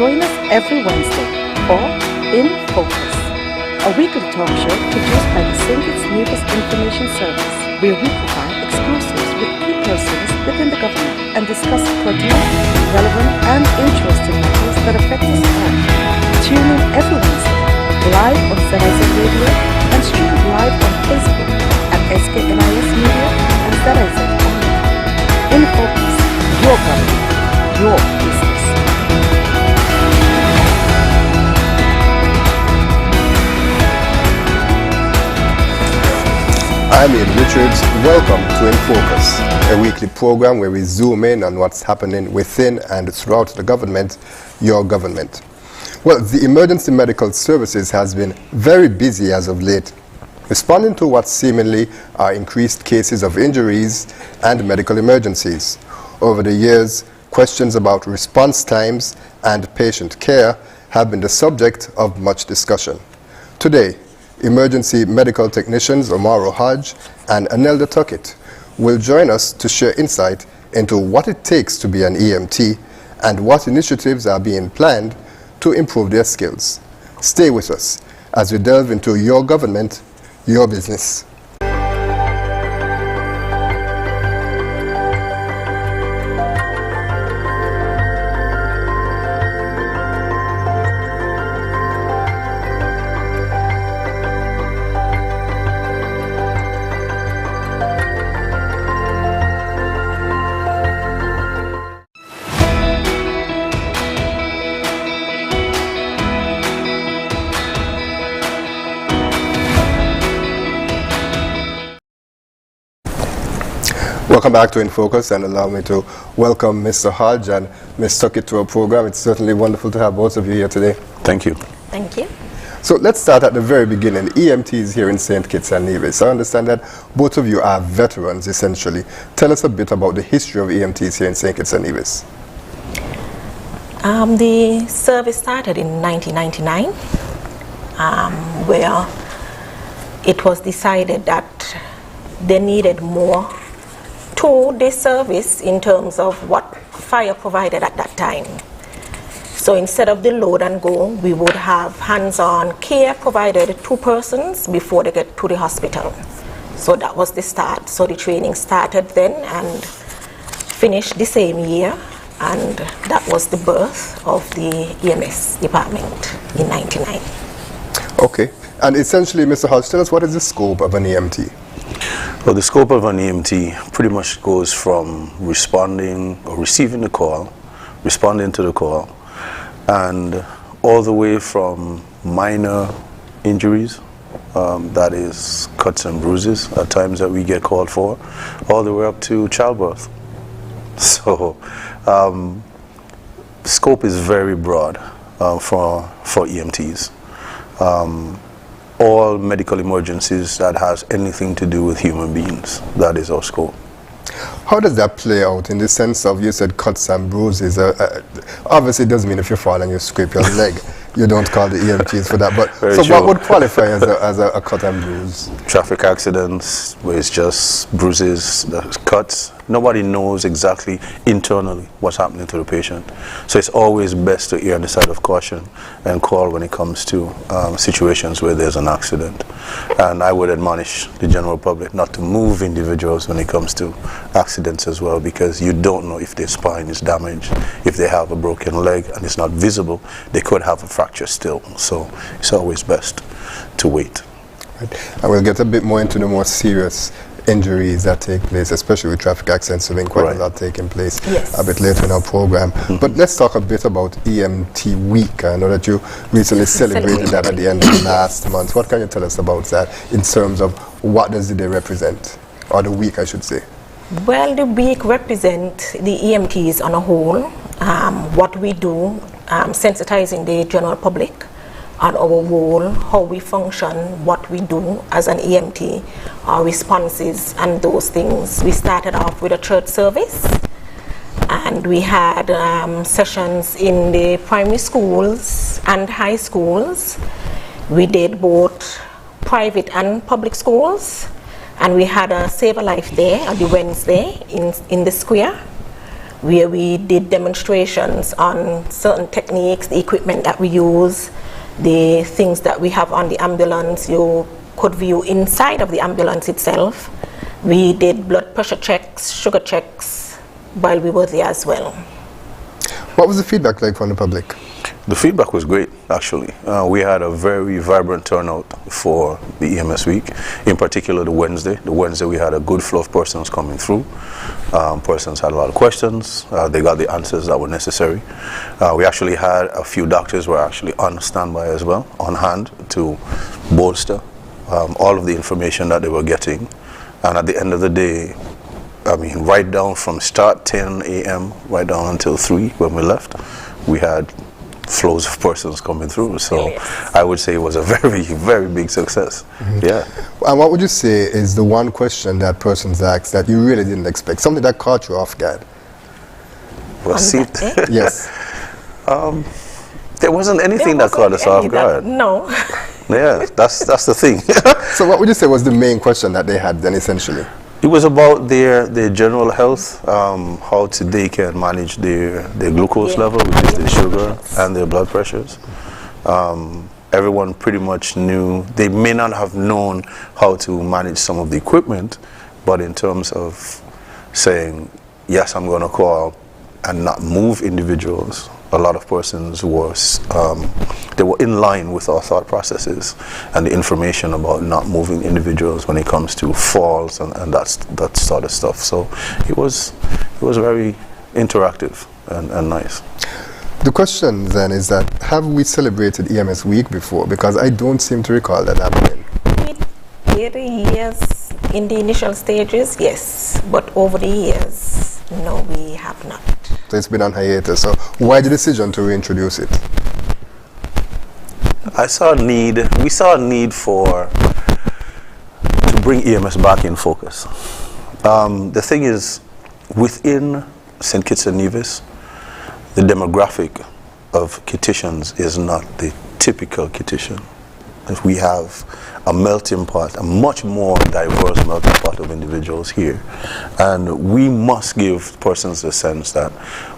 Join us every Wednesday for InFocus, a weekly talk show produced by the SKNIS Information Service, where we provide exclusives with key persons within the government and discuss pertinent, relevant, and interesting matters that affect us all. Tune in every Wednesday, live on SKNIS Radio and stream live on Facebook at SKNIS Media and SKNIS Online. InFocus, your government, your business. I'm Ian Richards. Welcome to InFocus, a weekly program where we zoom in on what's happening within and throughout the government, your government. Well, the emergency medical services has been very busy as of late, responding to what seemingly are increased cases of injuries and medical emergencies. Over the years, questions about response times and patient care have been the subject of much discussion. Today, emergency medical technicians Omaro Hodge and Anelda Tuckett will join us to share insight into what it takes to be an EMT and what initiatives are being planned to improve their skills. Stay with us as we delve into your government, your business. Welcome back to InFocus, and allow me to welcome Mr. Hodge and Ms. Tuckett to our program. It's certainly wonderful to have both of you here today. Thank you. Thank you. So let's start at the very beginning. EMTs here in St. Kitts and Nevis. I understand that both of you are veterans, essentially. Tell us a bit about the history of EMTs here in St. Kitts and Nevis. The service started in 1999, where it was decided that they needed more to this service in terms of what fire provided at that time. So instead of the load and go, we would have hands-on care provided to persons before they get to the hospital. So that was the start. So the training started then and finished the same year, and that was the birth of the EMS department in 99. Okay, and essentially, Mr. Hodge, tell us what is the scope of an EMT? Well, the scope of an EMT pretty much goes from responding or receiving the call, responding to the call, and all the way from minor injuries, that is cuts and bruises at times that we get called for, all the way up to childbirth. So scope is very broad for EMTs. All medical emergencies that has anything to do with human beings. That is our scope. How does that play out in the sense of, you said cuts and bruises? Obviously, it doesn't mean if you fall and you scrape your leg, you don't call the EMTs for that. But Very so true. what would qualify as a cut and bruise? Traffic accidents, where it's just bruises, cuts. Nobody knows exactly internally what's happening to the patient. So it's always best to err on the side of caution and call when it comes to situations where there's an accident. And I would admonish the general public not to move individuals when it comes to accidents as well, because you don't know if their spine is damaged, if they have a broken leg and it's not visible, they could have a fracture still. So it's always best to wait. Right. I will get a bit more into the more serious injuries that take place, especially with traffic accidents. There's been quite a lot taking place a bit later in our program. But let's talk a bit about EMT Week. I know that you recently celebrated that at the end of last month. What can you tell us about that in terms of what does the day represent, or the week, I should say? Well, the week represents the EMTs on a whole, what we do, sensitizing the general public on our role, how we function, what we do as an EMT, our responses and those things. We started off with a church service, and we had sessions in the primary schools and high schools. We did both private and public schools, and we had a Save a Life Day on the Wednesday in the square, where we did demonstrations on certain techniques, the equipment that we use, the things that we have on the ambulance. You could view inside of the ambulance itself. We did blood pressure checks, sugar checks while we were there as well. What was the feedback like from the public? The feedback was great, actually. We had a very vibrant turnout for the EMS week, in particular the Wednesday. The Wednesday we had a good flow of persons coming through. Persons had a lot of questions. They got the answers that were necessary. We actually had a few doctors were actually on standby as well, on hand to bolster all of the information that they were getting. And at the end of the day, I mean, right down from start 10 a.m. right down until 3 when we left, we had flows of persons coming through. So I would say it was a very, very big success. Yeah. And what would you say is the one question that persons asked that you really didn't expect, something that caught you off guard? Well, see, yes. There wasn't anything that caught us off guard. No. Yeah, that's the thing. So what would you say was the main question that they had then essentially? It was about their general health, how they can manage their glucose level, which is their sugar, and their blood pressures. Everyone pretty much knew. They may not have known how to manage some of the equipment, but in terms of saying, yes, I'm going to call and not move individuals, a lot of persons they were in line with our thought processes and the information about not moving individuals when it comes to falls and that sort of stuff. So it was very interactive and nice. The question then is that, have we celebrated EMS Week before? Because I don't seem to recall that happening. We did, yes, in the initial stages, yes, but over the years, no, we have not. So it's been on hiatus. So why the decision to reintroduce it? We saw a need to bring EMS back in focus. The thing is, within St. Kitts and Nevis, the demographic of Kittitians is not the typical Kittitian. We have a melting pot, a much more diverse melting pot of individuals here. And we must give persons the sense that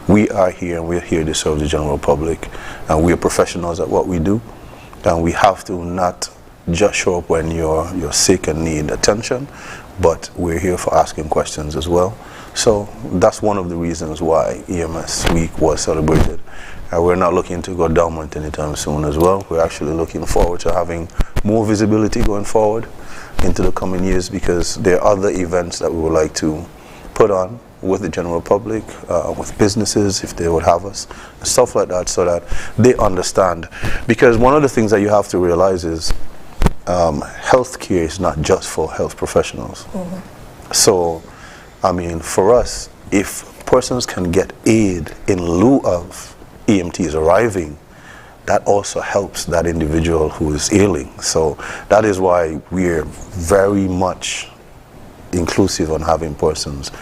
we are here and we're here to serve the general public. And we are professionals at what we do. And we have to not just show up when you're sick and need attention, but we're here for asking questions as well. So that's one of the reasons why EMS Week was celebrated. We're not looking to go dormant anytime soon as well. We're actually looking forward to having more visibility going forward into the coming years, because there are other events that we would like to put on with the general public, with businesses if they would have us, and stuff like that, so that they understand. Because one of the things that you have to realize is healthcare is not just for health professionals. So, I mean, for us, if persons can get aid in lieu of EMTs arriving, that also helps that individual who is ailing. So that is why we're very much inclusive on having persons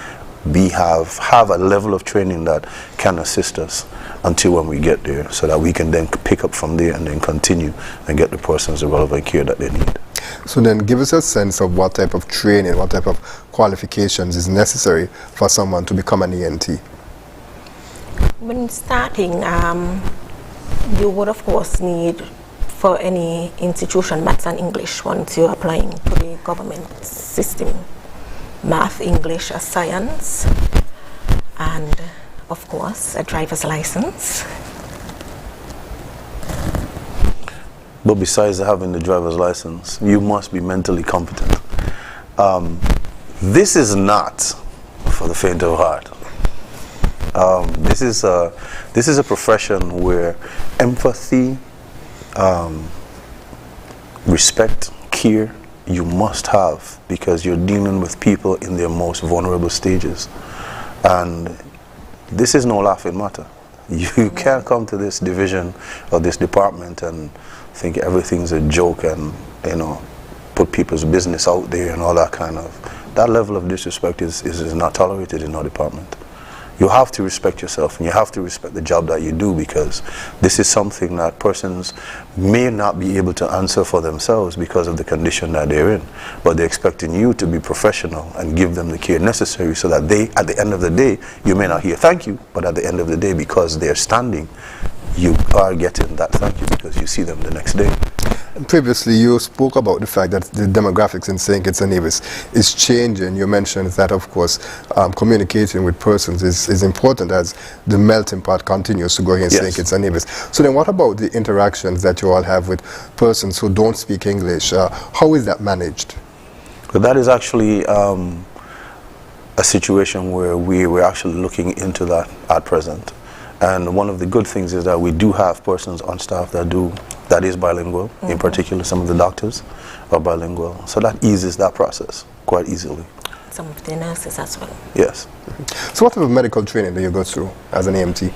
have a level of training that can assist us until when we get there, so that we can then pick up from there and then continue and get the persons the relevant care that they need. So then give us a sense of what type of training, what type of qualifications is necessary for someone to become an ENT. When starting, you would of course need, for any institution, maths and English once you're applying to the government system. Math, English, as science, and of course a driver's license. But besides having the driver's license, you must be mentally competent. This is not for the faint of heart. This is a profession where empathy, respect, care, you must have, because you're dealing with people in their most vulnerable stages. And this is no laughing matter. You can't come to this division or this department and think everything's a joke and, put people's business out there and all that kind of. That level of disrespect is not tolerated in our department. You have to respect yourself, and you have to respect the job that you do, because this is something that persons may not be able to answer for themselves because of the condition that they're in. But they're expecting you to be professional and give them the care necessary so that they, at the end of the day, you may not hear thank you, but at the end of the day, because they're standing, you are getting that thank you because you see them the next day. Previously, you spoke about the fact that the demographics in St. Kitts and Nevis is changing. You mentioned that, of course, communicating with persons is important as the melting pot continues to go here in St. Kitts and Nevis. So then what about the interactions that you all have with persons who don't speak English? How is that managed? Well, that is actually a situation where we're actually looking into that at present. And one of the good things is that we do have persons on staff that is bilingual. In particular, some of the doctors are bilingual. So that eases that process quite easily. Some of the nurses as well. Yes. So what type of medical training do you go through as an AMT?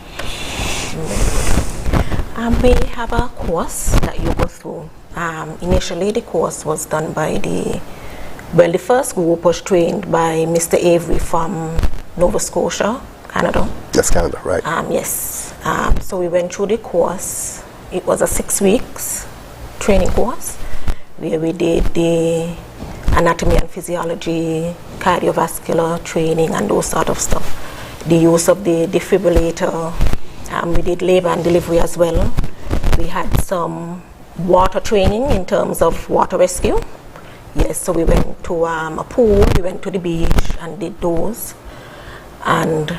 We have a course that you go through. Initially, the course was done by the first group was trained by Mr. Avery from Nova Scotia, Canada. Yes, Canada, right. Yes. So we went through the course. It was a 6 weeks training course where we did the anatomy and physiology, cardiovascular training, and those sort of stuff. The use of the defibrillator. We did labor and delivery as well. We had some water training in terms of water rescue. Yes, so we went to a pool, we went to the beach and did those. And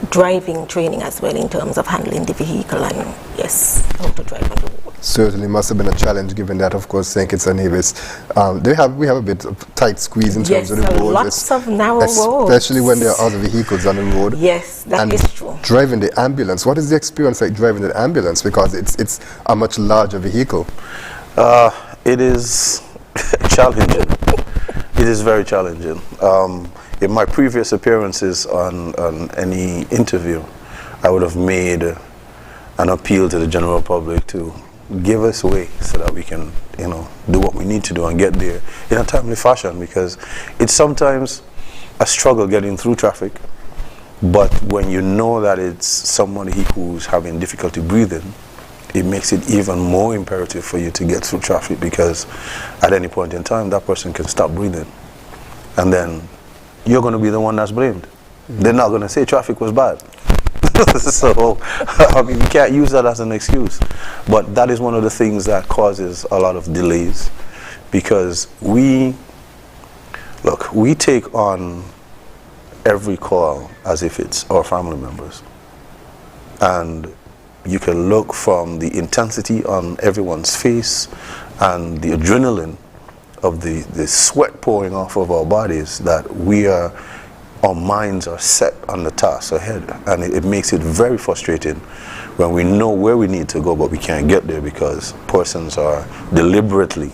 driving training as well in terms of handling the vehicle and, yes, how to drive on the road. Certainly must have been a challenge given that, of course, St. Kitts and Nevis. We have a bit of tight squeeze in terms of the roads. Lots of narrow roads. Especially when there are other vehicles on the road. Yes, that is true. Driving the ambulance, what is the experience like driving the ambulance? Because it's a much larger vehicle. It is challenging. It is very challenging. In my previous appearances on any interview, I would have made an appeal to the general public to give us way so that we can, do what we need to do and get there in a timely fashion, because it's sometimes a struggle getting through traffic. But when you know that it's somebody who's having difficulty breathing, it makes it even more imperative for you to get through traffic, because at any point in time, that person can stop breathing. And then you're going to be the one that's blamed. They're not going to say traffic was bad. So you can't use that as an excuse. But that is one of the things that causes a lot of delays, because we take on every call as if it's our family members. And you can look from the intensity on everyone's face and the adrenaline of the sweat pouring off of our bodies that our minds are set on the task ahead. And it makes it very frustrating when we know where we need to go, but we can't get there because persons are deliberately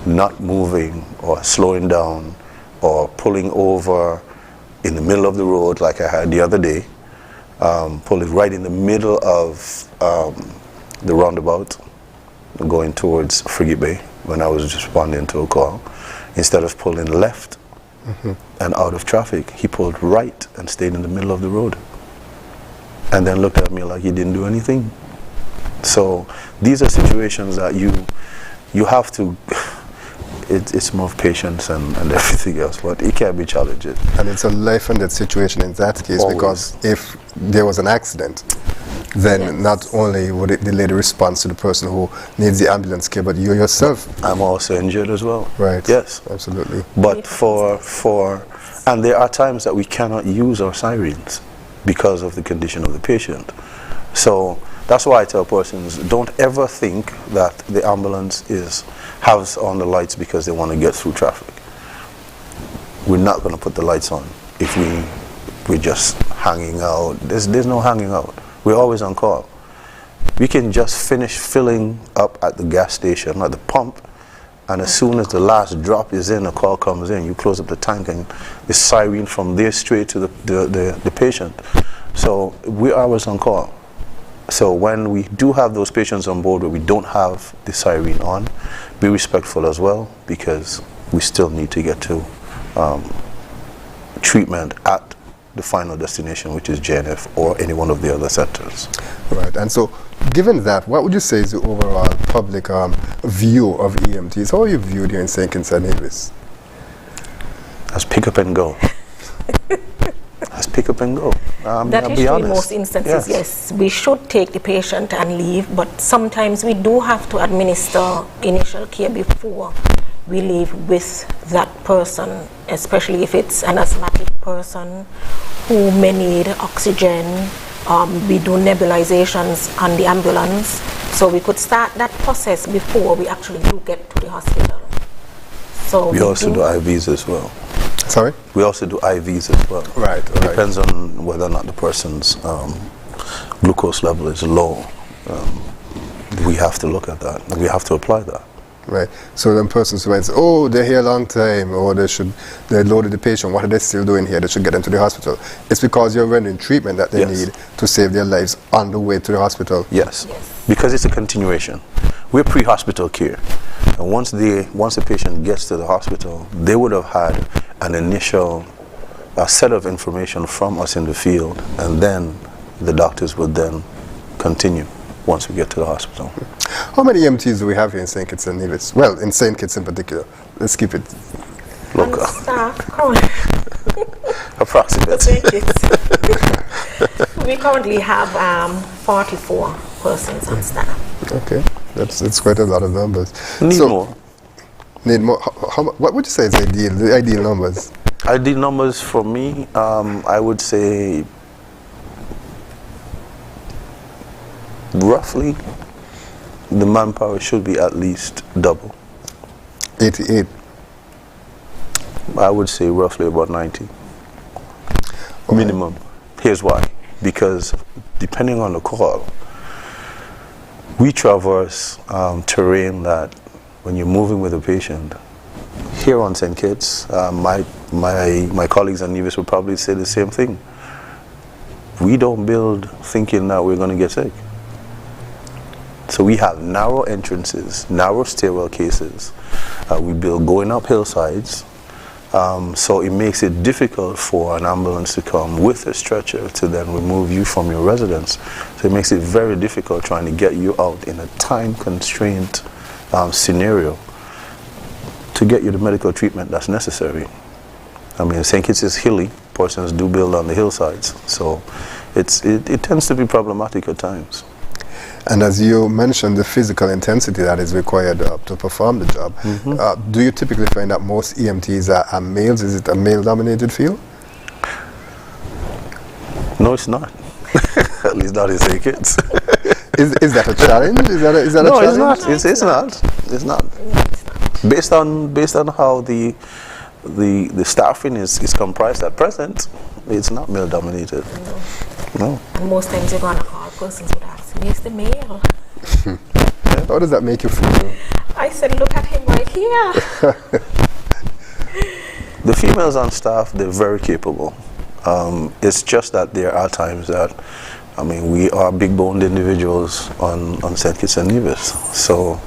not moving or slowing down or pulling over in the middle of the road like I had the other day, pulling right in the middle of the roundabout going towards Frigate Bay when I was responding to a call. Instead of pulling left and out of traffic, he pulled right and stayed in the middle of the road and then looked at me like he didn't do anything. So these are situations that you have to, it's more of patience and everything else, but it can be challenging. And it's a life and death situation in that case. Always. Because if there was an accident, then not only would it delay the response to the person who needs the ambulance care, but you yourself. I'm also injured as well. Right. Yes. Absolutely. But and there are times that we cannot use our sirens because of the condition of the patient. So that's why I tell persons, don't ever think that the ambulance has on the lights because they want to get through traffic. We're not going to put the lights on if we're just hanging out. There's no hanging out. We're always on call. We can just finish filling up at the gas station, at the pump, and as soon as the last drop is in, a call comes in, you close up the tank and it's siren from there straight to the patient. So we're always on call. So when we do have those patients on board where we don't have the siren on, be respectful as well, because we still need to get to treatment at the final destination, which is JNF or any one of the other centers. Right, and so given that, what would you say is the overall public view of EMTs? How are you viewed here in St. Kitts and Nevis? As pick up and go. As pick up and go. That is true in most instances, yes. We should take the patient and leave, but sometimes we do have to administer initial care before we leave with that person, especially if it's an asthmatic person who may need oxygen. We do nebulizations on the ambulance, so we could start that process before we actually do get to the hospital. So we also do IVs as well. Sorry? We also do IVs as well. Right. Depends on whether or not the person's glucose level is low. We have to look at that, and we have to apply that. Right. So then persons who might say, oh, they're here a long time, or they loaded the patient, what are they still doing here? They should get them to the hospital. It's because you're rendering treatment that they need to save their lives on the way to the hospital. Yes. Because it's a continuation. We're pre-hospital care. And once the patient gets to the hospital, they would have had an initial set of information from us in the field, and then the doctors would then continue once we get to the hospital. How many EMTs do we have here in St. Kitts and Nevis? Well, in St. Kitts in particular. Let's keep it local. Staff, come on. Approximately. We currently have 44 persons on staff. Okay, that's quite a lot of numbers. Need more. Need more. What would you say is the ideal numbers? Ideal numbers for me, I would say roughly the manpower should be at least double. 88. I would say roughly about 90. Okay. Minimum. Here's why. Because depending on the call, we traverse terrain that when you're moving with a patient, here on St. Kitts, my colleagues in Nevis would probably say the same thing. We don't build thinking that we're going to get sick. So we have narrow entrances, narrow stairwell cases. We build going up hillsides. So it makes it difficult for an ambulance to come with a stretcher to then remove you from your residence. So it makes it very difficult trying to get you out in a time-constrained scenario to get you the medical treatment that's necessary. I mean, St. Kitts is hilly. Persons do build on the hillsides. So it tends to be problematic at times. And as you mentioned, the physical intensity that is required to perform the job, do you typically find that most EMTs are males? Is it a male-dominated field? No, it's not. At least not in St. Kitts. Is that a challenge? Is that a no, challenge? It's not. It's not. Based on how the staffing is comprised at present, it's not male-dominated. No. And most times you're going to call persons would ask, where's the male? How does that make you feel? I said, look at him right here. The females on staff, they're very capable. It's just that there are times that, I mean, we are big-boned individuals on St. Kitts and Nevis. So,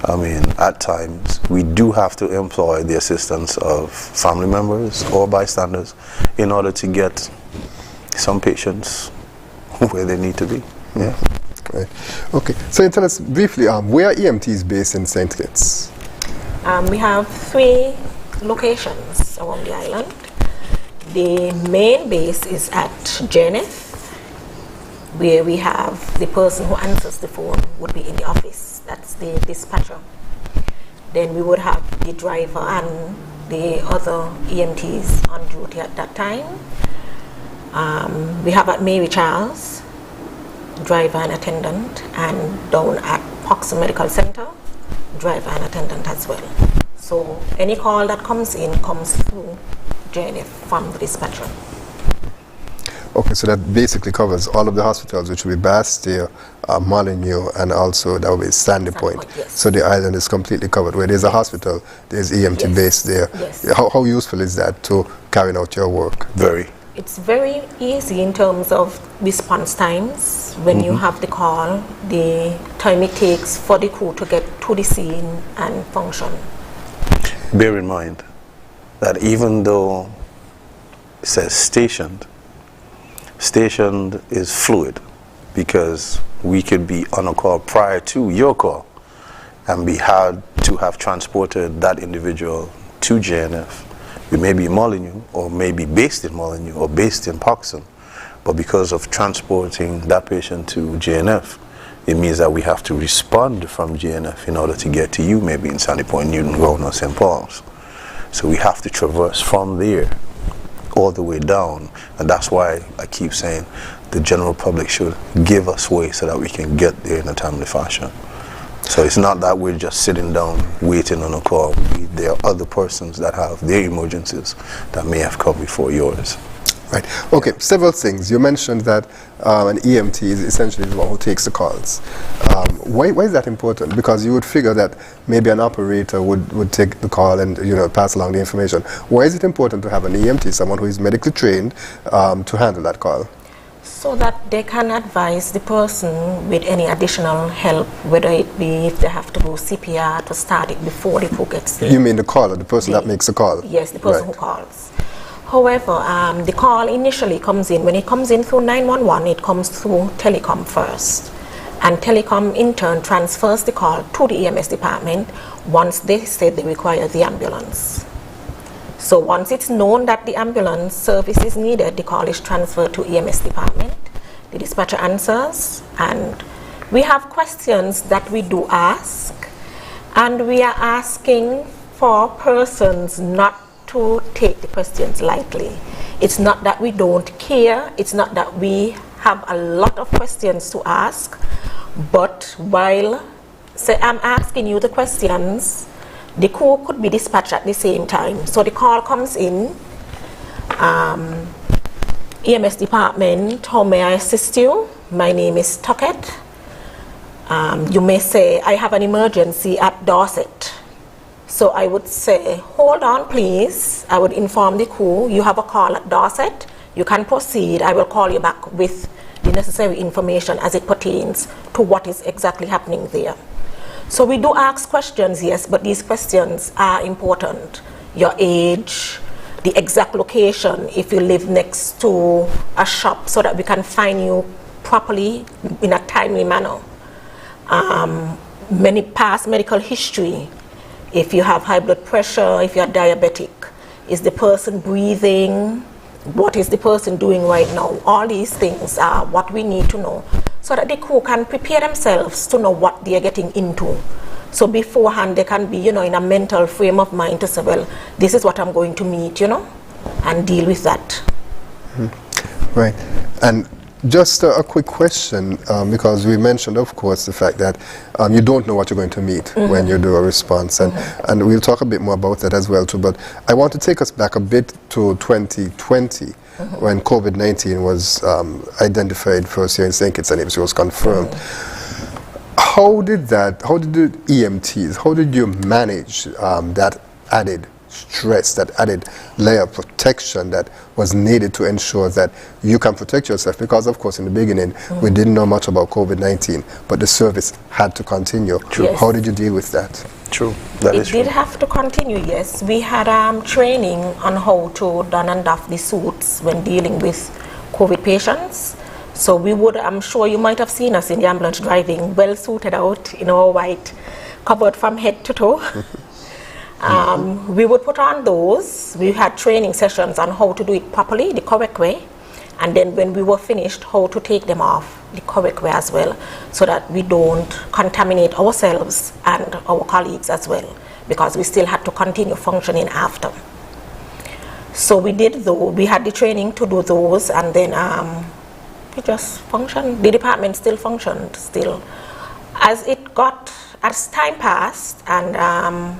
I mean, at times, we do have to employ the assistance of family members or bystanders in order to get some patients where they need to be. Yeah. Right. Okay. So you tell us briefly, where are EMTs based in St. Kitts? We have 3 locations around the island. The main base is at JNF, where we have the person who answers the phone would be in the office. That's the dispatcher. Then we would have the driver and the other EMTs on duty at that time. We have at Mary Charles, driver and attendant, and down at Poxon Medical Center, driver and attendant as well. So any call that comes in comes through JNF from the dispatcher. Okay, so that basically covers all of the hospitals, which will be Bastille, Molyneux, and also that will be Sandy Point. Yes. So the island is completely covered. Where there's a hospital, there's EMT base there. Yes. How useful is that to carrying out your work? Very. It's very easy in terms of response times. When you have the call, the time it takes for the crew to get to the scene and function. Bear in mind that even though says stationed. Stationed is fluid because we could be on a call prior to your call and we had to have transported that individual to JNF. We may be in Molyneux or may be based in Molyneux or based in Poxon, but because of transporting that patient to JNF, it means that we have to respond from JNF in order to get to you, maybe in Sandy Point, Newton Ground, or St. Paul's. So we have to traverse from there all the way down, and that's why I keep saying the general public should give us way so that we can get there in a timely fashion. So it's not that we're just sitting down waiting on a call. There are other persons that have their emergencies that may have come before yours. Right. Okay, several things. You mentioned that an EMT is essentially the one who takes the calls. Why is that important? Because you would figure that maybe an operator would take the call and pass along the information. Why is it important to have an EMT, someone who is medically trained, to handle that call? So that they can advise the person with any additional help, whether it be if they have to do CPR to start it before the crew gets there. You mean the caller, the person that makes the call? Yes, the person Right. who calls. However, the call initially comes in, when it comes in through 911, it comes through telecom first. And telecom in turn transfers the call to the EMS department once they say they require the ambulance. So once it's known that the ambulance service is needed, the call is transferred to EMS department. The dispatcher answers, and we have questions that we do ask, and we are asking for persons not to take the questions lightly. It's not that we don't care, it's not that we have a lot of questions to ask, but while I'm asking you the questions, the crew could be dispatched at the same time. So the call comes in, EMS department, how may I assist you? My name is Tuckett. You may say, I have an emergency at Dorset. So I would say, hold on please. I would inform the crew, you have a call at Dorset, you can proceed, I will call you back with the necessary information as it pertains to what is exactly happening there. So we do ask questions, yes, but these questions are important. Your age, the exact location, if you live next to a shop, so that we can find you properly in a timely manner. Many past medical history, if you have high blood pressure, if you are diabetic, is the person breathing, what is the person doing right now? All these things are what we need to know so that the crew can prepare themselves to know what they are getting into. So beforehand they can be, in a mental frame of mind to say, well, this is what I'm going to meet, and deal with that. Mm-hmm. Right. And just a quick question, because we mentioned, of course, the fact that you don't know what you're going to meet mm-hmm. when you do a response, and, mm-hmm. and we'll talk a bit more about that as well too, but I want to take us back a bit to 2020 mm-hmm. when COVID-19 was identified first here in St. Kitts and Nevis, it was confirmed. Mm-hmm. How did the EMTs, how did you manage that added stress, that added layer of protection that was needed to ensure that you can protect yourself? Because of course in the beginning we didn't know much about COVID-19, but the service had to continue. True. Yes. How did you deal with that? True. That is true. It did have to continue, yes. We had training on how to don and doff the suits when dealing with COVID patients. So we would, I'm sure you might have seen us in the ambulance driving, well suited out in our white, covered from head to toe. We would put on those. We had training sessions on how to do it properly, the correct way, and then when we were finished, how to take them off the correct way as well, so that we don't contaminate ourselves and our colleagues as well, because we still had to continue functioning after. So we did though, we had the training to do those, and then we just functioned. The department still functioned still. As time passed, and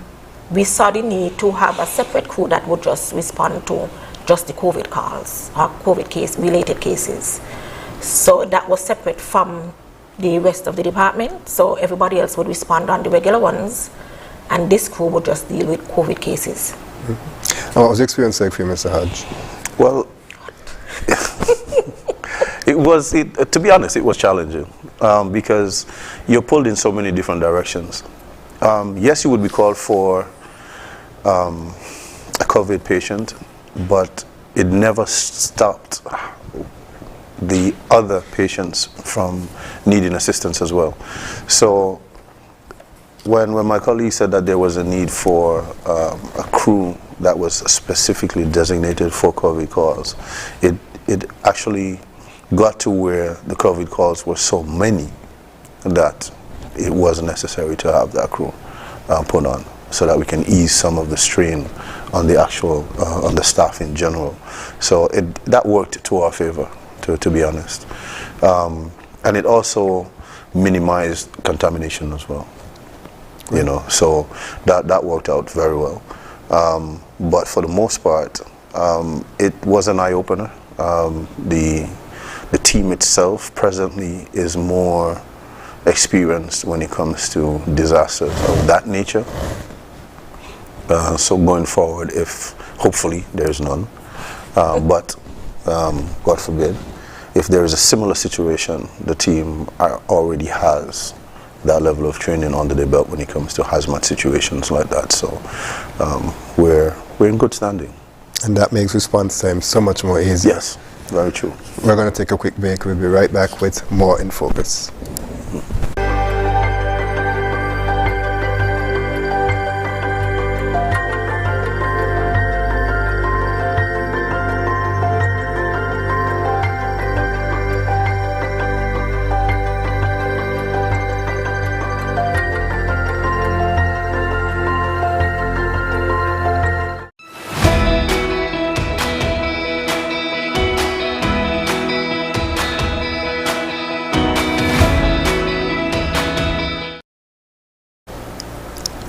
we saw the need to have a separate crew that would just respond to just the COVID calls or COVID related cases. So that was separate from the rest of the department. So everybody else would respond on the regular ones, and this crew would just deal with COVID cases. Mm-hmm. What was the experience like for you, Mr. Hodge? Well, to be honest, it was challenging because you're pulled in so many different directions. Yes, you would be called for a COVID patient, but it never stopped the other patients from needing assistance as well. So when my colleague said that there was a need for a crew that was specifically designated for COVID calls, it actually got to where the COVID calls were so many that it was necessary to have that crew put on, so that we can ease some of the strain on the actual on the staff in general. So that worked to our favor, to be honest, and it also minimized contamination as well. You know, so that worked out very well. But for the most part, it was an eye-opener. The team itself presently is more experienced when it comes to disasters of that nature. So going forward, if hopefully there's none, but God forbid, if there is a similar situation, the team already has that level of training under their belt when it comes to hazmat situations like that. So we're in good standing. And that makes response time so much more easy. Yes, very true. We're going to take a quick break. We'll be right back with more In Focus.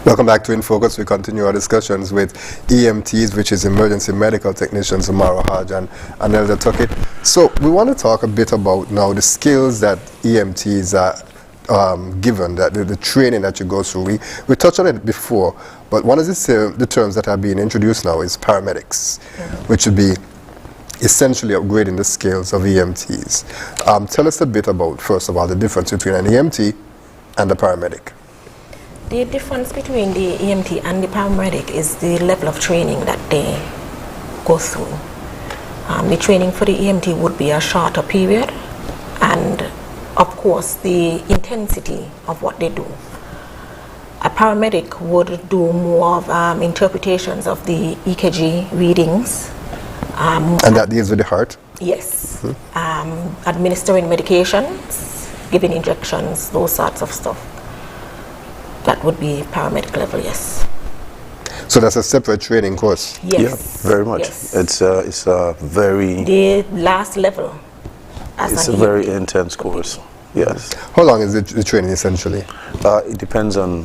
Welcome back to InFocus. We continue our discussions with EMTs, which is Emergency Medical Technicians, Amara Haj and Elder Tuckett. So we want to talk a bit about now the skills that EMTs are given, that the training that you go through. We touched on it before, but one of the terms that are being introduced now is paramedics, which would be essentially upgrading the skills of EMTs. Tell us a bit about, first of all, the difference between an EMT and a paramedic. The difference between the EMT and the paramedic is the level of training that they go through. The training for the EMT would be a shorter period, and of course the intensity of what they do. A paramedic would do more of interpretations of the EKG readings. And that deals with the heart? Yes. Administering medications, giving injections, those sorts of stuff. That would be paramedic level, yes. So that's a separate training course? Yes. Yeah, very much. Yes. It's a very... The last level. It's a very intense course, yes. How long is the training essentially? It depends on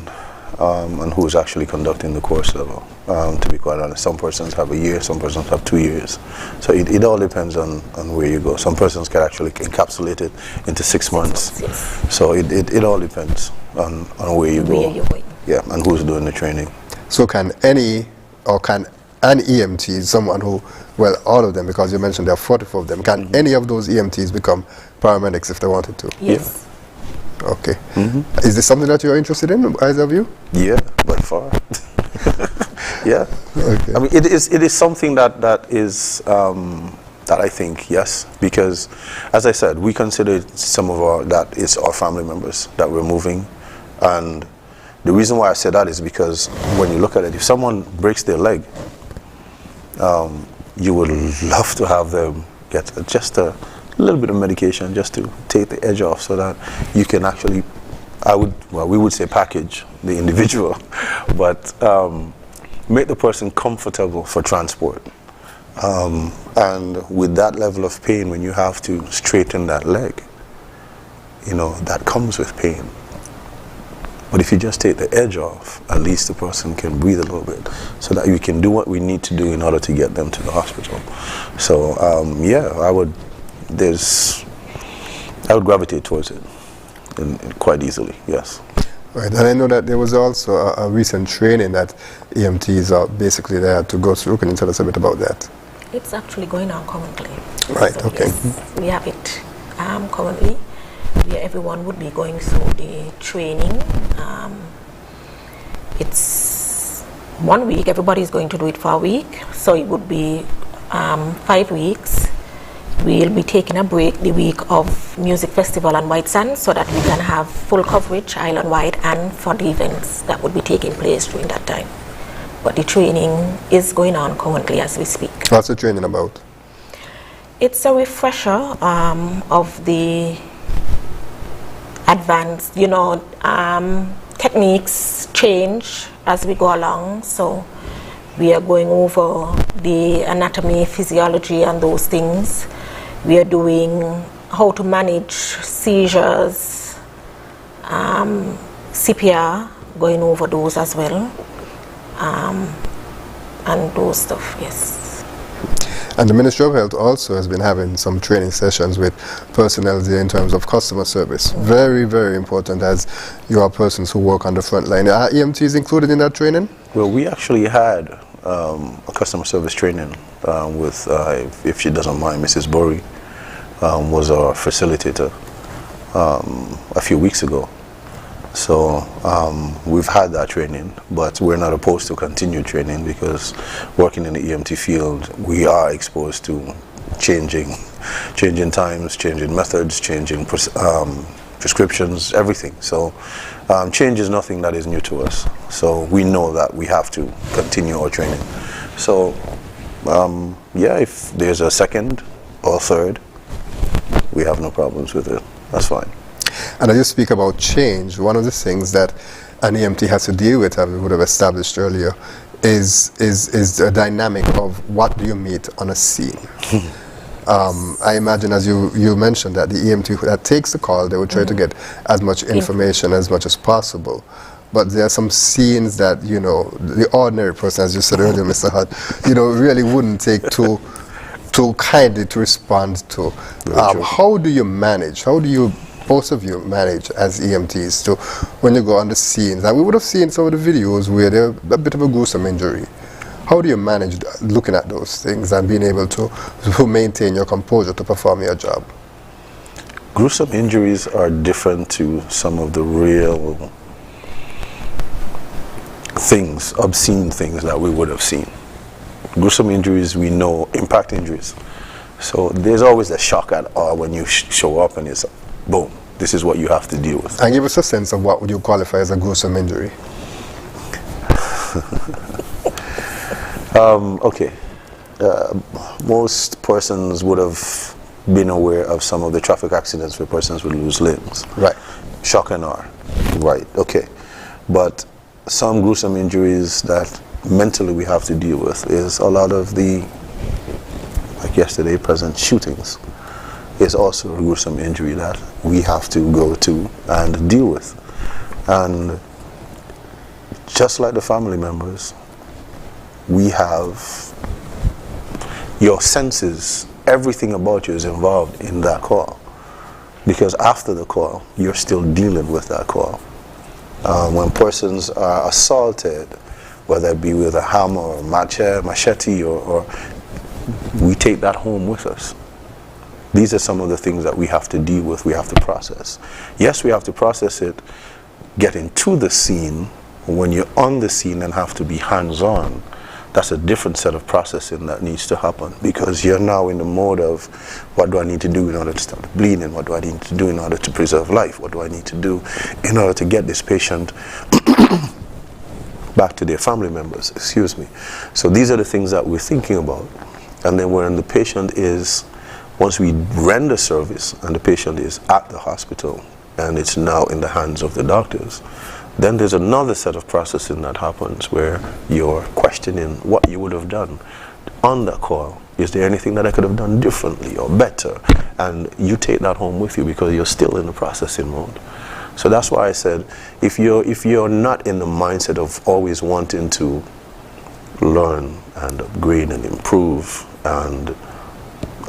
who's actually conducting the course level, to be quite honest. Some persons have a year, some persons have 2 years. So it all depends on where you go. Some persons can actually encapsulate it into 6 months. Yes. So it all depends on where you go. Yeah, and who's doing the training. So can an EMT, someone who, well, all of them, because you mentioned there are 44 of them, can any of those EMTs become paramedics if they wanted to? Yes. Yeah. Okay. Is this something that you're interested in, either of you? Yeah, by far. Yeah. Okay. I mean, it is something that is that I think, yes, because as I said, we consider that it's our family members that we're moving, and the reason why I say that is because when you look at it, if someone breaks their leg, you would love to have them get just a little bit of medication just to take the edge off, so that you can actually, we would say package the individual, but make the person comfortable for transport. And with that level of pain, when you have to straighten that leg, that comes with pain. But if you just take the edge off, at least the person can breathe a little bit, so that we can do what we need to do in order to get them to the hospital. So yeah, I would gravitate towards it quite easily, yes. Right, and I know that there was also a recent training that EMTs are basically there to go through. Can you tell us a bit about that? It's actually going on currently. Right, so okay. Yes, we have it currently, where everyone would be going through the training. It's 1 week, everybody's going to do it for a week, so it would be 5 weeks. We'll be taking a break the week of Music Festival and White Sands so that we can have full coverage island-wide and for the events that would be taking place during that time. But the training is going on currently as we speak. What's the training about? It's a refresher of the advanced, techniques change as we go along. So we are going over the anatomy, physiology, and those things. We are doing how to manage seizures, CPR, going over those as well, and those stuff, yes. And the Ministry of Health also has been having some training sessions with personnel there in terms of customer service. Very, very important, as you are persons who work on the front line. Are EMTs included in that training? Well, we actually had a customer service training with, if she doesn't mind, Mrs. Burry was our facilitator a few weeks ago. So we've had that training, but we're not opposed to continued training because working in the EMT field, we are exposed to changing times, changing methods, changing prescriptions, everything. So change is nothing that is new to us. So we know that we have to continue our training. So yeah, if there's a second or third, we have no problems with it. That's fine. And as you speak about change, one of the things that an EMT has to deal with, as we would have established earlier, is the dynamic of what do you meet on a scene. I imagine, as you mentioned, that the EMT that takes the call, they will try to get as much information as much as possible. But there are some scenes that, the ordinary person, as you said earlier, Mr. Hutt, really wouldn't take too kindly to respond to. How do you manage? How do you, both of you, manage as EMTs to, when you go on the scenes? And we would have seen some of the videos where there's a bit of a gruesome injury. How do you manage looking at those things and being able to maintain your composure to perform your job? Gruesome injuries are different to some of the real things, obscene things that we would have seen. Gruesome injuries, we know, impact injuries. So there's always a shock at awe when you show up and it's boom, this is what you have to deal with. And give us a sense of what would you qualify as a gruesome injury? Okay. Most persons would have been aware of some of the traffic accidents where persons would lose limbs. Right. Shock and awe. Right, okay. But some gruesome injuries that mentally we have to deal with is a lot of the, like yesterday, present shootings is also a gruesome injury that we have to go to and deal with. And just like the family members, we have your senses, everything about you is involved in that call. Because after the call, you're still dealing with that call. When persons are assaulted, whether it be with a hammer or machete, or we take that home with us. These are some of the things that we have to deal with, we have to process. Yes, we have to process it, getting to the scene. When you're on the scene and have to be hands-on, that's a different set of processing that needs to happen, because you're now in the mode of, what do I need to do in order to stop the bleeding? What do I need to do in order to preserve life? What do I need to do in order to get this patient back to their family members, excuse me. So these are the things that we're thinking about. And then when the patient is, once we render service and the patient is at the hospital and it's now in the hands of the doctors, then there's another set of processing that happens where you're questioning what you would have done on that call. Is there anything that I could have done differently or better? And you take that home with you because you're still in the processing mode. So that's why I said, if you're not in the mindset of always wanting to learn and upgrade and improve and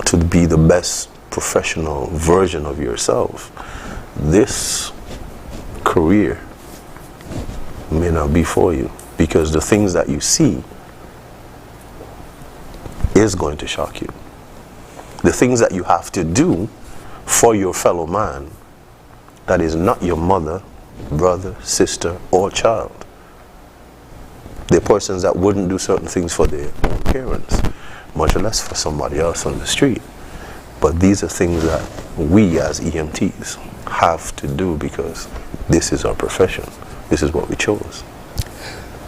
to be the best professional version of yourself, this career may not be for you, because the things that you see is going to shock you. The things that you have to do for your fellow man, that is not your mother, brother, sister, or child. They're persons that wouldn't do certain things for their parents. much less for somebody else on the street. But these are things that we as EMTs have to do because this is our profession. This is what we chose.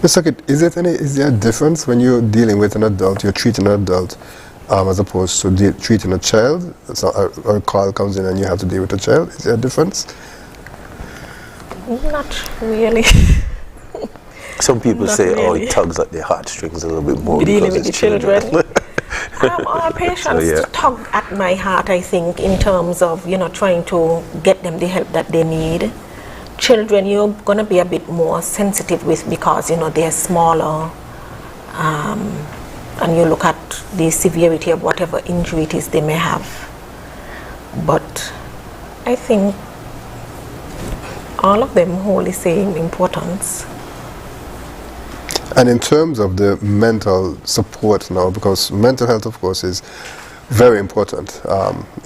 Mr. Kit, is there a difference when you're dealing with an adult, you're treating an adult, as opposed to treating a child? So a call comes in and you have to deal with a child. Is there a difference? Not really. Some people Not say, oh, really. it tugs at their heartstrings a little bit more Dealing because with the it's children. Our patients So, yeah. tug at my heart, I think, in terms of, trying to get them the help that they need. Children, you're going to be a bit more sensitive with because, they're smaller. And you look at the severity of whatever injury it is they may have. But I think all of them hold the same importance. And in terms of the mental support now, because mental health, of course, is very important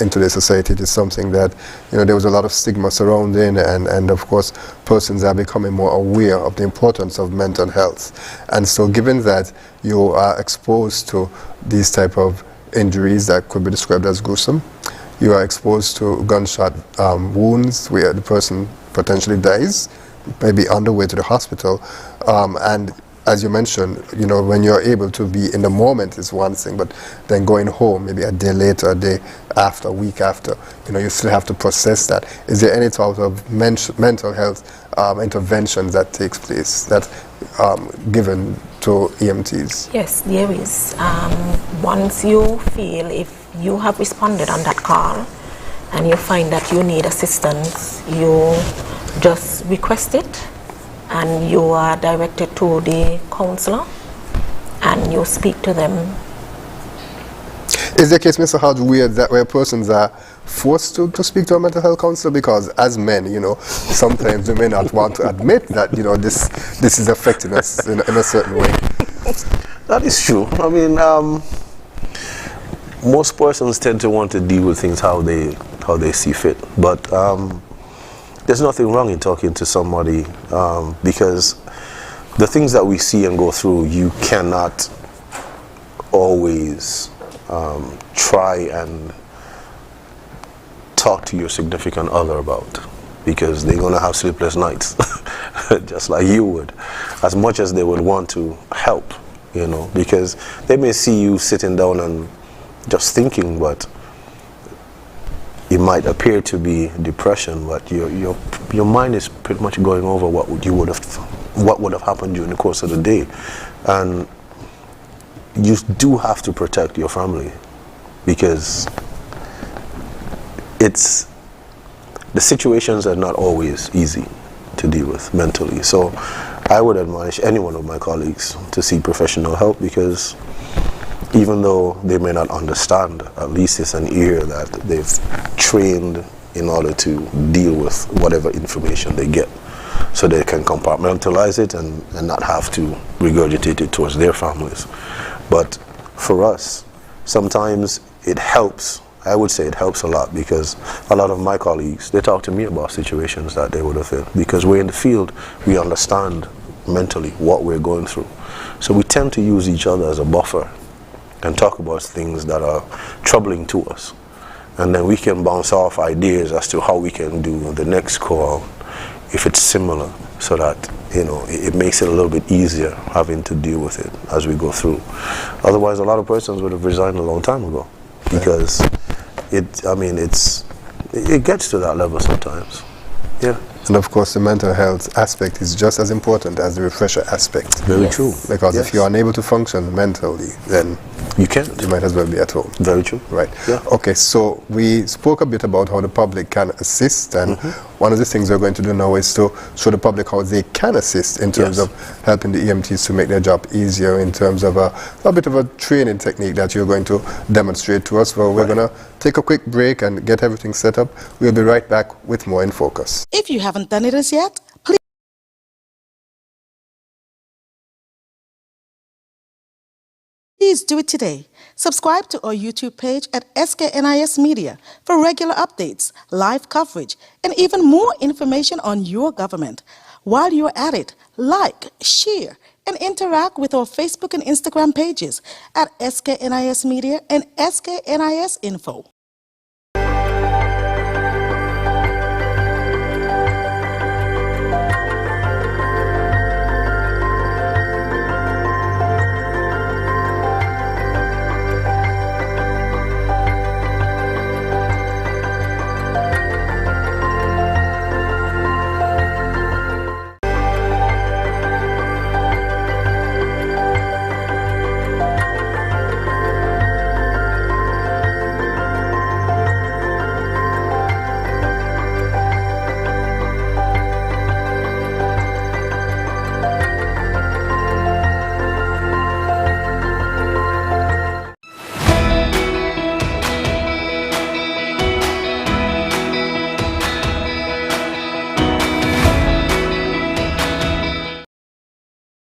in today's society. It is something that, there was a lot of stigma surrounding, and of course, persons are becoming more aware of the importance of mental health. And so given that you are exposed to these type of injuries that could be described as gruesome, you are exposed to gunshot wounds where the person potentially dies, maybe on the way to the hospital, and as you mentioned, when you're able to be in the moment is one thing, but then going home, maybe a day later, a day after, a week after, you still have to process that. Is there any sort of mental health interventions that takes place that given to EMTs? Yes, there is. Once you feel if you have responded on that call and you find that you need assistance, you just request it. And you are directed to the counselor and you speak to them. Is there a case, Mr. Hodge, where persons are forced to speak to a mental health counselor? Because as men, sometimes we may not want to admit that, this is affecting us in a certain way. That is true. I mean, most persons tend to want to deal with things how they see fit. But there's nothing wrong in talking to somebody because the things that we see and go through, you cannot always try and talk to your significant other about because they're going to have sleepless nights, just like you would, as much as they would want to help, because they may see you sitting down and just thinking, but it might appear to be depression, but your mind is pretty much going over what would have happened during the course of the day, and you do have to protect your family because the situations are not always easy to deal with mentally. So I would admonish any one of my colleagues to seek professional help because even though they may not understand, at least it's an ear that they've trained in order to deal with whatever information they get so they can compartmentalize it and not have to regurgitate it towards their families. But for us, sometimes it helps. I would say it helps a lot because a lot of my colleagues, they talk to me about situations that they would have felt because we're in the field, we understand mentally what we're going through. So we tend to use each other as a buffer and talk about things that are troubling to us. And then we can bounce off ideas as to how we can do the next call if it's similar so that, it makes it a little bit easier having to deal with it as we go through. Otherwise, a lot of persons would have resigned a long time ago because it gets to that level sometimes. Yeah. And of course, the mental health aspect is just as important as the refresher aspect. Very true. Because if you're unable to function mentally, then you can't. You might as well be at home. Very true. Right. Yeah. Okay, so we spoke a bit about how the public can assist, and one of the things we're going to do now is to show the public how they can assist in terms of helping the EMTs to make their job easier in terms of a bit of a training technique that you're going to demonstrate to us. Well, we're going to take a quick break and get everything set up. We'll be right back with more in Focus. If you haven't done it as yet, please do it today. Subscribe to our YouTube page at SKNIS Media for regular updates, live coverage, and even more information on your government. While you're at it, like, share, and interact with our Facebook and Instagram pages at SKNIS Media and SKNIS Info.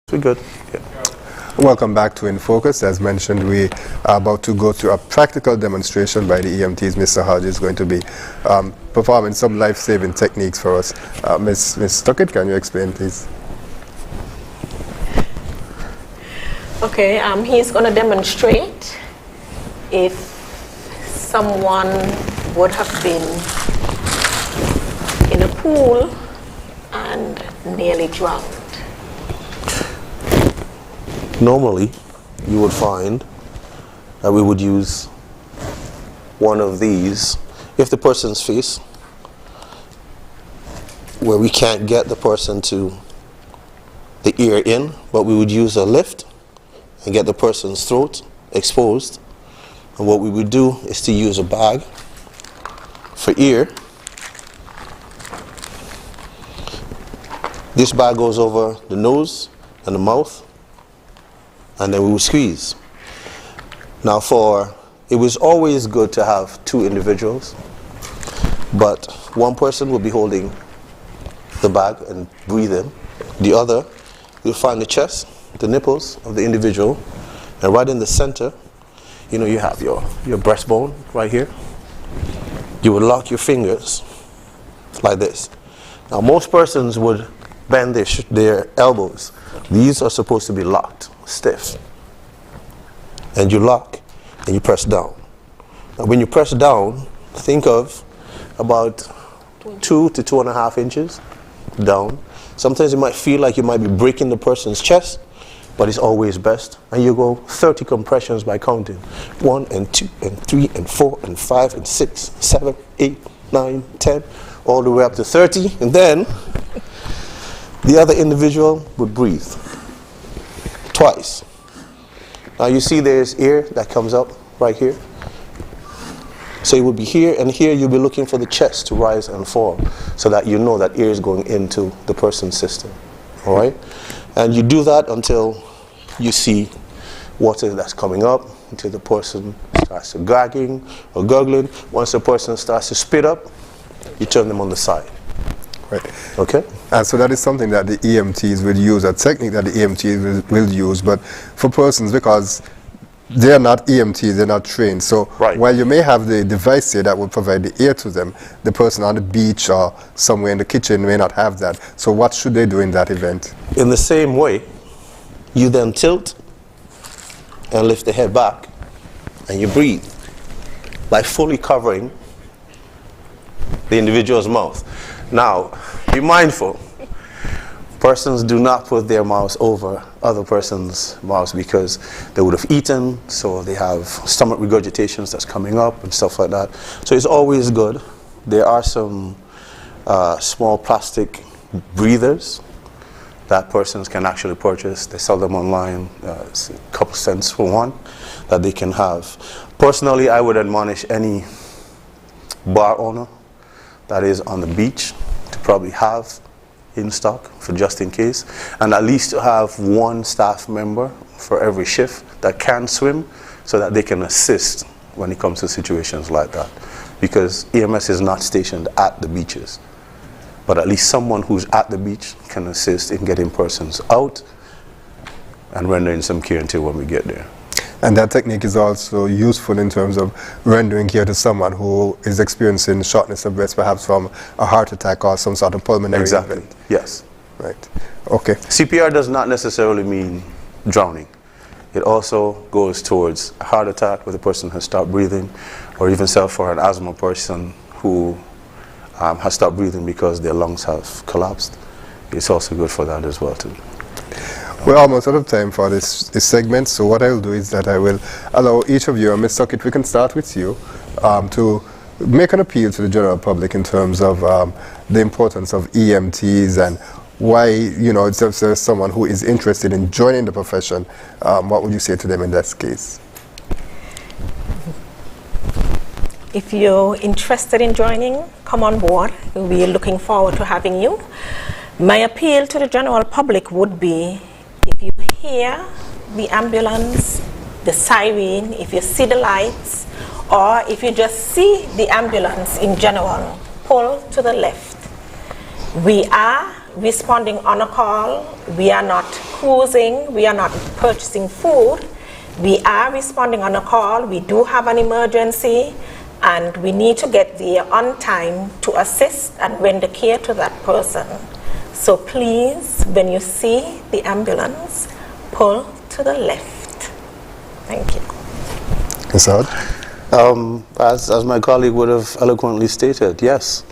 We're good. Yeah. Welcome back to InFocus. As mentioned, we are about to go through a practical demonstration by the EMTs. Mr. Hodge is going to be performing some life-saving techniques for us. Ms. Stuckett, can you explain, please? Okay, he's going to demonstrate if someone would have been in a pool and nearly drowned. Normally, you would find that we would use one of these if the person's face, where we can't get the person to the ear in, but we would use a lift and get the person's throat exposed. And what we would do is to use a bag for ear. This bag goes over the nose and the mouth, and then we will squeeze. Now it was always good to have two individuals, but one person will be holding the bag and breathing. The other, you'll find the chest, the nipples of the individual, and right in the center, you have your breastbone right here. You would lock your fingers like this. Now most persons would bend their elbows. These are supposed to be locked, stiff. And you lock and you press down. Now when you press down, think of about 2 to 2.5 inches down. Sometimes you might feel like you might be breaking the person's chest, but it's always best. And you go 30 compressions by counting. 1 and 2 and 3 and 4 and 5 and 6, 7, 8, 9, 10, all the way up to 30. And then the other individual would breathe twice. Now you see there's air that comes up right here. So it would be here, and here you'll be looking for the chest to rise and fall so that you know that air is going into the person's system. All right? And you do that until you see water that's coming up, until the person starts to gagging or gurgling. Once the person starts to spit up, you turn them on the side. Right. Okay? And so that is something that the EMTs will use, a technique that the EMTs will use, but for persons, because they are not EMTs, they're not trained. So while you may have the device here that will provide the air to them, the person on the beach or somewhere in the kitchen may not have that. So what should they do in that event? In the same way, you then tilt and lift the head back and you breathe by fully covering the individual's mouth. Now, be mindful. Persons do not put their mouths over other persons' mouths because they would have eaten, so they have stomach regurgitations that's coming up and stuff like that. So it's always good. There are some small plastic breathers that persons can actually purchase. They sell them online. It's a couple cents for one that they can have. Personally, I would admonish any bar owner that is on the beach to probably have in stock for just in case, and at least to have one staff member for every shift that can swim so that they can assist when it comes to situations like that, because EMS is not stationed at the beaches, but at least someone who's at the beach can assist in getting persons out and rendering some care until when we get there. And that technique is also useful in terms of rendering care to someone who is experiencing shortness of breath, perhaps from a heart attack or some sort of pulmonary event. Yes. Right. Okay. CPR does not necessarily mean drowning. It also goes towards a heart attack where the person has stopped breathing, or even for an asthma person who has stopped breathing because their lungs have collapsed. It's also good for that as well too. We're almost out of time for this segment, so what I'll do is that I will allow each of you, and Ms. Tuckett, we can start with you, to make an appeal to the general public in terms of the importance of EMTs and why, you know, if there's someone who is interested in joining the profession, what would you say to them in that case? If you're interested in joining, come on board. We're looking forward to having you. My appeal to the general public would be, if you hear the ambulance, the siren, if you see the lights, or if you just see the ambulance in general, pull to the left. We are responding on a call. We are not cruising. We are not purchasing food. We are responding on a call. We do have an emergency, and we need to get there on time to assist and render care to that person. So please, when you see the ambulance, pull to the left. Thank you. Assad? As my colleague would have eloquently stated, yes.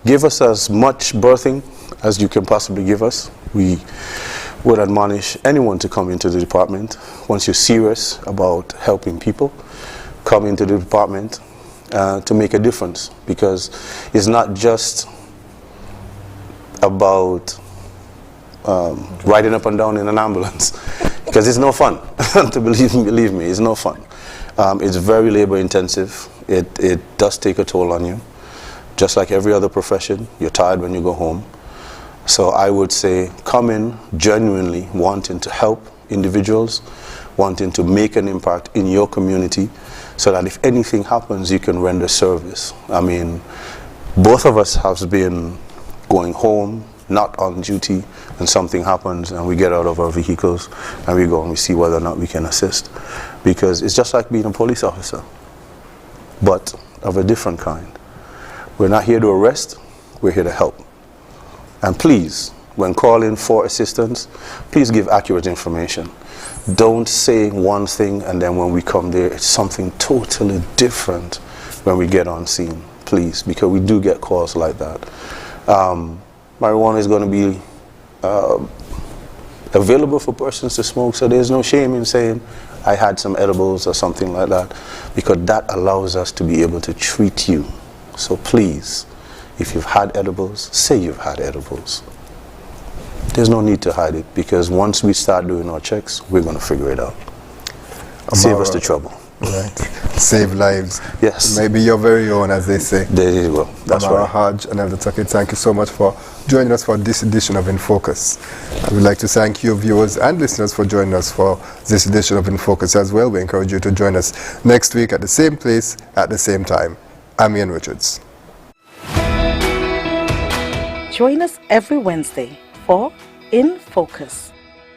Give us as much birthing as you can possibly give us. We would admonish anyone to come into the department. Once you're serious about helping people, come into the department to make a difference, because it's not just about riding up and down in an ambulance, because it's no fun. To believe me, it's no fun. It's very labor intensive. It does take a toll on you. Just like every other profession, you're tired when you go home. So I would say come in genuinely wanting to help individuals, wanting to make an impact in your community, so that if anything happens, you can render service. I mean, both of us have been going home, not on duty, and something happens, and we get out of our vehicles, and we go and we see whether or not we can assist. Because it's just like being a police officer, but of a different kind. We're not here to arrest, we're here to help. And please, when calling for assistance, please give accurate information. Don't say one thing and then when we come there, it's something totally different when we get on scene, please, because we do get calls like that. Marijuana is going to be available for persons to smoke, so there's no shame in saying, I had some edibles or something like that, because that allows us to be able to treat you. So please, if you've had edibles, say you've had edibles. There's no need to hide it, because once we start doing our checks, we're going to figure it out. Save us the trouble. Right. Save lives. Yes. Maybe your very own, as they say. There you go. That's Amara right. Hajj and Elder Tuckett, thank you so much for joining us for this edition of InFocus. I would like to thank you viewers and listeners for joining us for this edition of InFocus as well. We encourage you to join us next week at the same place at the same time. I'm Ian Richards. Join us every Wednesday for InFocus,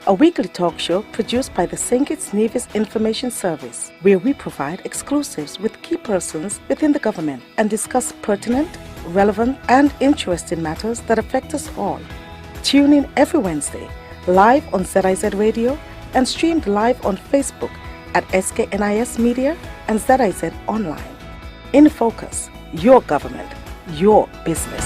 a weekly talk show produced by the St. Kitts Nevis Information Service, where we provide exclusives with key persons within the government and discuss pertinent, relevant, and interesting matters that affect us all. Tune in every Wednesday, live on ZIZ Radio and streamed live on Facebook at SKNIS Media and ZIZ Online. InFocus, your government, your business.